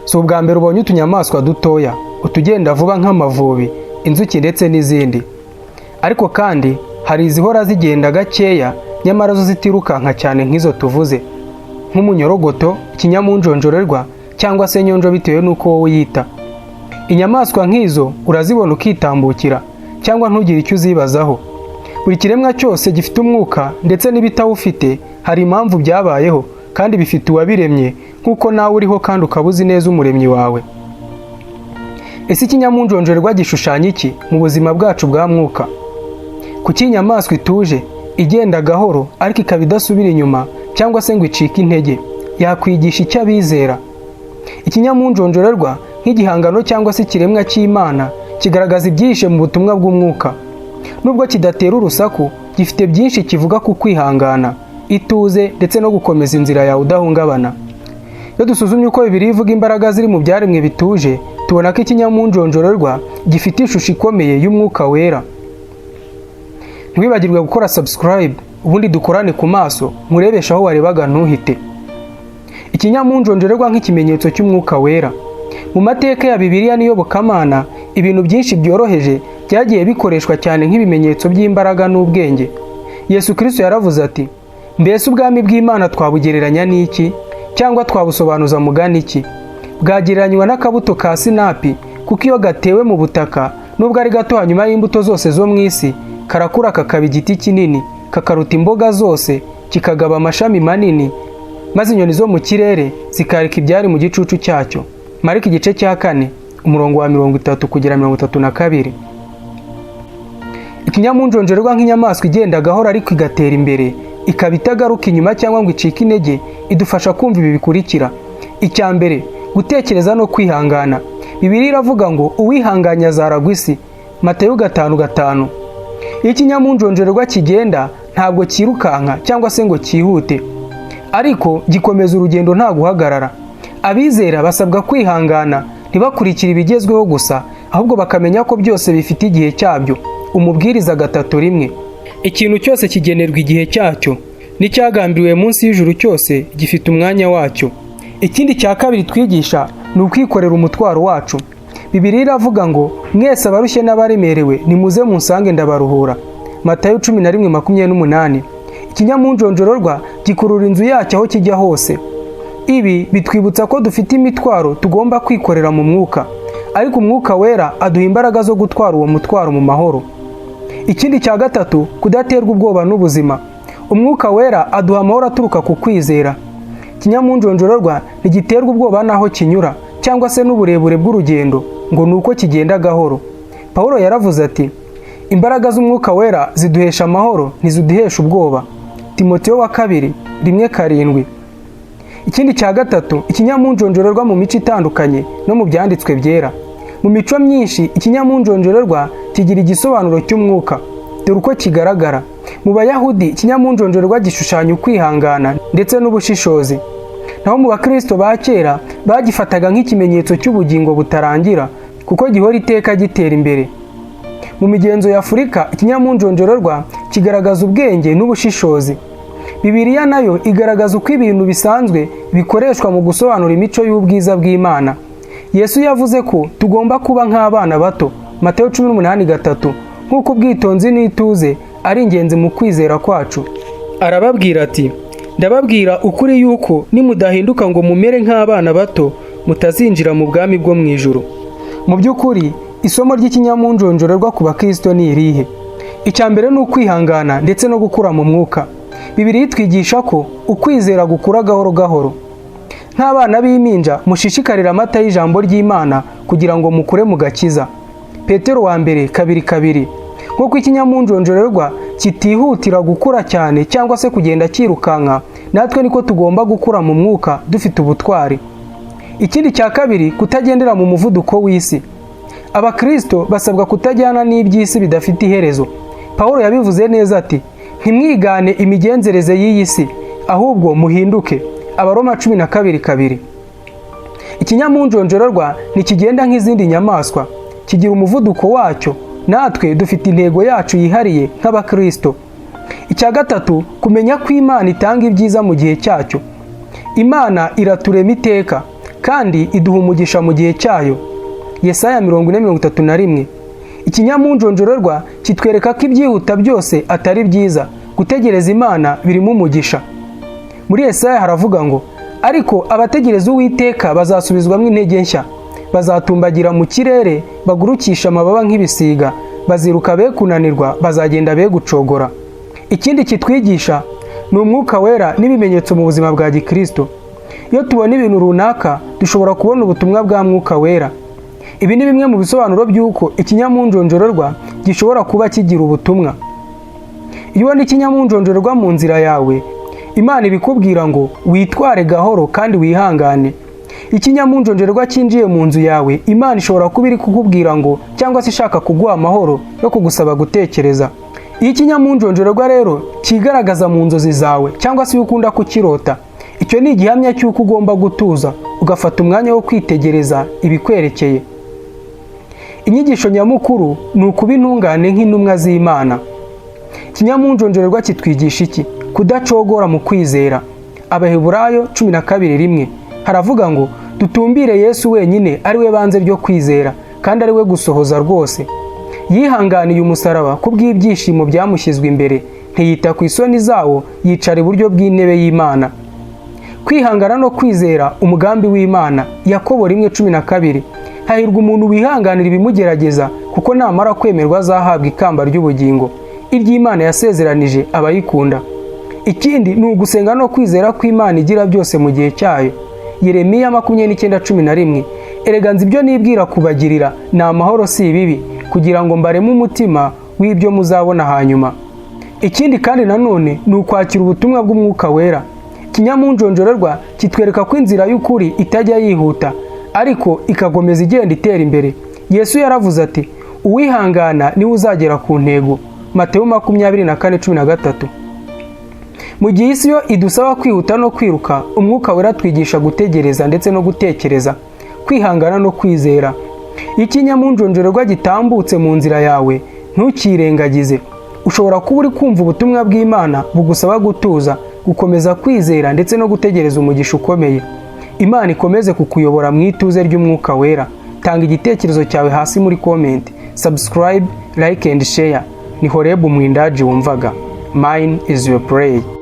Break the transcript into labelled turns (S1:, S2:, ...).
S1: si ubwa mbere ubonye utunyamaswa dutoya, utugenda vuba nk'amavubi, inzuki ndetse n'izindi. Ariko kandi hari izihora zigenda gakeya nyamara zo zitirukanka cyane nk'izo tuvuze, nk'umunyorogoto, ikinyamunjonjorerwa cyangwa se nyonjo bitewe n'uko wowe uyita. Inyamaswa nk'izo urazibona ukitambukira cyangwa ntugire icyo uzibazaho. Buri kiremwa cyose gifite umwuka ndetse n'ibitawufite hari impamvu byabayeho kandi bifite uwabiremye nk'uko nawe uriho kandi ukaba uzi neza umuremyi wawe. Ese ikinyamunjonjorerwa gishushanya iki mu buzima bwacu bwa mwuka? Kuki inyamaswa ituje, igenda gahoro ariko ikaba idasubira inyuma cyangwa se ngo icike intege, yakwigisha icyo abizera? Ikinyamunjonjorerwa nk'igihangano cyangwa se ikiremwa cy'Imana kigaragaza ibyihishe mu butumwa bw'umwuka. Nubwo kidatera urusaku, gifite byinshi kivuga ku kwihangana, ituze ndetse no gukomeza inzira yawe udahungabana. Iyo dusuzumye uko Bibiliya ivuga imbaraga ziri mu byaremwe bituje, tubona ko ikinyamunjonjorerwa gifite ishusho ikomeye y'umwuka wera. Ntiwibagirwe gukora subscribe, ubundi dukorane ku maso, nkurebesha aho warebaga ntuhite. Ikinyamunjonjorerwa nk'ikimenyetso cy'umwuka wera. Mu mateka ya Bibiliya n'iyobokamana, ibintu byinshi byoroheje byagiye bikoreshwa cyane nk'ibimenyetso by'imbaraga n'ubwenge. Yesu Kristo yaravuze ati, mbese ubwami bw'Imana twabugereranya n'iki? Cyangwa twabusobanuza mugani iki? Bwagereranywa n'akabuto ka sinapi, kuko iyo gatewe mu butaka, nubwo ari gato hanyuma y'imbuto zose zo mu isi, karakura kakaba igiti kinini, kakaruta imboga zose, kikagaba amashami manini, maze inyoni zo mu kirere zikarika ibyari mu gicucu cyacyo. Mariko igice cya 4, umurongo wa 30 kugera 32. Ikinyamunjonjorerwa nk'inyamaswa igenda gahora ariko igatera imbere, ikaba itagaruka inyuma cyangwa ngo icike intege, idufasha kumva ibi bikurikira. Icya mbere, gutekereza no kwihangana. Bibiliya iravuga ngo uwihanganya azaragwa isi. Matayo 5:5. Iyo ikinyamunjonjorerwa kigenda ntabwo cyirukanka cyangwa se ngo cyihute, ariko gikomeza urugendo nta guhagarara. Abizera basabwa kwihangana, ntibakurikire ibigezweho gusa, ahubwo bakamenya ko byose bifite igihe cyabyo. Umubwiriza 3:1. Ikintu cyose kigenerwa igihe cyacyo, n'icyagambiriwe munsi y'ijuru cyose gifite umwanya wacyo. Ikindi cya kabiri twigisha ni ukwikorera umutwaro wacu. Bibiliya iravuga ngo mwese abarushye n'abaremerewe nimuze munsange ndabaruhura. Matayo 11:28. Ikinyamunjonjorerwa gikurura inzu yacyo aho kijya hose. Ibi bitwibutsa ko dufite imitwaro tugomba kwikorera mu mwuka, ariko umwuka wera aduha imbaraga zo gutwara uwo mutwaro mu mahoro. Ikindi cya gatatu, kudaterwa ubwoba n'ubuzima. Umwuka wera aduha amahoro aturuka ku kwizera. Ikinyamunjonjorerwa ntigiterwa ubwoba n'aho kinyura cyangwa se n'uburebure bw'urugendo, ngo nuko kigenda gahoro. Pawulo yaravuze ati, imbaraga z'umwuka wera ziduhesha amahoro, ntiziduhesha ubwoba. Timoteyo 2:1-7. Ikindi cya gatatu, ikinyamunjonjorerwa mu mico itandukanye no mu byanditswe byera. Mu mico myinshi, ikinyamunjonjorerwa kigira igisobanuro cy'umwuka. Dore uko kigaragara. Mu Bayahudi, ikinyamunjonjorerwa gishushanya ukwihangana ndetse n'ubushishozi. Naho mu Bakristo ba kera bagifataga nk'ikimenyetso cy'ubugingo butarangira, kuko gihora iteka gitera imbere. Mu migenzo ya Afurika, ikinyamunjonjorerwa kigaragaza ubwenge n'ubushishozi. Bibiliya nayo igaragaza uko ibintu bisanzwe bikoreshwa mu gusobanura imico y'ubwiza bw'Imana. Yesu yavuze ko tugomba kuba nk'abana bato. Matayo 18:3. Nk'uko ubwitonzi n'ituze ari ingenzi mu kwizera kwacu. Arababwira ati, ndababwira ukuri yuko nimudahinduka ngo mumere nk'abana bato, mutazinjira mu bwami bwo mu ijuru. Mu by'ukuri, isomo ry'ikinyamunjonjorerwa ku Bakristo ni irihe? Icya mbere ni ukwihangana ndetse no gukura mu mwuka. Bibiliya itwigisha ko ukwizera gukura gahoro gahoro. Nk'abana b'impinja mushishikarira amata y'ijambo ry'Imana kugira ngo mukure mu gakiza. Petero 1:2. Nk'uko ikinyamunjonjorerwa kitihutira gukura cyane cyangwa se kugenda cyirukanka, natwe niko tugomba gukura mu mwuka dufite ubutwari. Ikindi cya kabiri, kutagendera mu muvuduko w'isi. Abakristo basabwa kutajyana n'iby'isi bidafite iherezo. Pawulo yabivuze neza ati, ntimwigane imigenzereze y'iyi si, ahubwo muhinduke. Abaroma 12:2. Ikinyamunjonjorerwa ntikigenda nk'izindi nyamaswa, kigira umuvuduko wacyo. Natwe dufite intego yacu yihariye nk'Abakristo. Icya gatatu, kumenya ko Imana itanga ibyiza mu gihe cyacyo. Imana iraturema iteka, kandi iduha umugisha mu gihe cyayo. Yesaya 40:31. Ikinyamunjonjorerwa kitwereka ko ibyihuta byose atari byiza. Gutegereza Imana birimo umugisha. Muri Yesaya haravuga ngo, ariko abategereza Uwiteka bazasubizwamo intege nshya, bazatumbagira mu kirere, bagurukisha amababa nk'ibisiga, baziruka be kunanirwa, bazagenda be gucogora. Ikindi kitwigisha ni Umwuka Wera n'ibimenyetso mu buzima bwa Gikristo. Iyo tubona ibintu runaka, dushobora kubona ubutumwa bwa Mwuka Wera. Ibi ni bimwe mu bisobanuro by'uko ikinyamunjonjorerwa gishobora kuba kigira ubutumwa. Iyo ubona ikinyamunjonjorerwa mu nzira yawe, Imana ibikubwira ngo witware gahoro kandi wihangane. Ikinyamunjonjorerwa cyinjiye mu nzu yawe, Imana ishobora kuba iri kukubwira ngo, cyangwa se ishaka kuguha amahoro yo kugusaba gutekereza. Iyo ikinyamunjonjorerwa rero kigaragaza mu nzozi zawe, cyangwa se iyo ukunda kukirota, icyo ni igihamya cy'uko ugomba gutuza, ugafata umwanya wo kwitegereza ibikwerekeye. Inyigisho nyamukuru ni ukuba intungane nk'intumwa z'Imana. Ikinyamunjonjorerwa kitwigisha iki? Kudacogora mu kwizera. Abaheburayo 12:1 haravuga ngo, dutumbire Yesu wenyine ari we banze ryo kwizera, kandi ari we gusohoza rwose. Yihanganiye umusaraba kubw'ibyishimo byamushyizwe imbere, ntiyita ku isoni zawo, yicara iburyo bw'intebe y'Imana. Kwihangana no kwizera umugambi w'Imana. Yakobo 1:12. Hahirwa umuntu wihanganira ibimugerageza, kuko namara kwemerwa azahabwa ikamba ry'ubugingo, iry'Imana yasezeranije abayikunda. Ikindi ni ugusenga no kwizera ko Imana igira byose mu gihe cyayo. Yeremiya 29:11. Erega nzi ibyo nibwira kubagirira, ni amahoro si ibibi, kugira ngo mbareme umutima w'ibyo muzabona hanyuma. Ikindi kandi nanone ni ukwakira ubutumwa bw'Umwuka Wera. Ikinyamunjonjorerwa kitwereka ko inzira y'ukuri itajya yihuta, ariko ikagomeza igenda itera imbere. Yesu yaravuze ati, uwihangana niwe uzagera ku ntego. Mateyo 24:13. Mu gihe isi yo idusaba kwihuta no kwiruka, Umwuka Wera twigisha gutegereza ndetse no gutekereza, kwihangana no kwizera. Ikinyamunjonjorerwa gitambutse mu nzira yawe, ntukirengagize. Ushobora kuba uri kumva ubutumwa bw'Imana bugusaba gutuza, gukomeza kwizera ndetse no gutegereza umugisha ukomeye. Imana ikomeze kukuyobora mu ituze ry'Umwuka Wera. Tanga igitekerezo cyawe hasi muri comment, subscribe, like and share. Ni Horeb Mwindaji wumvaga. Mine is your prayer.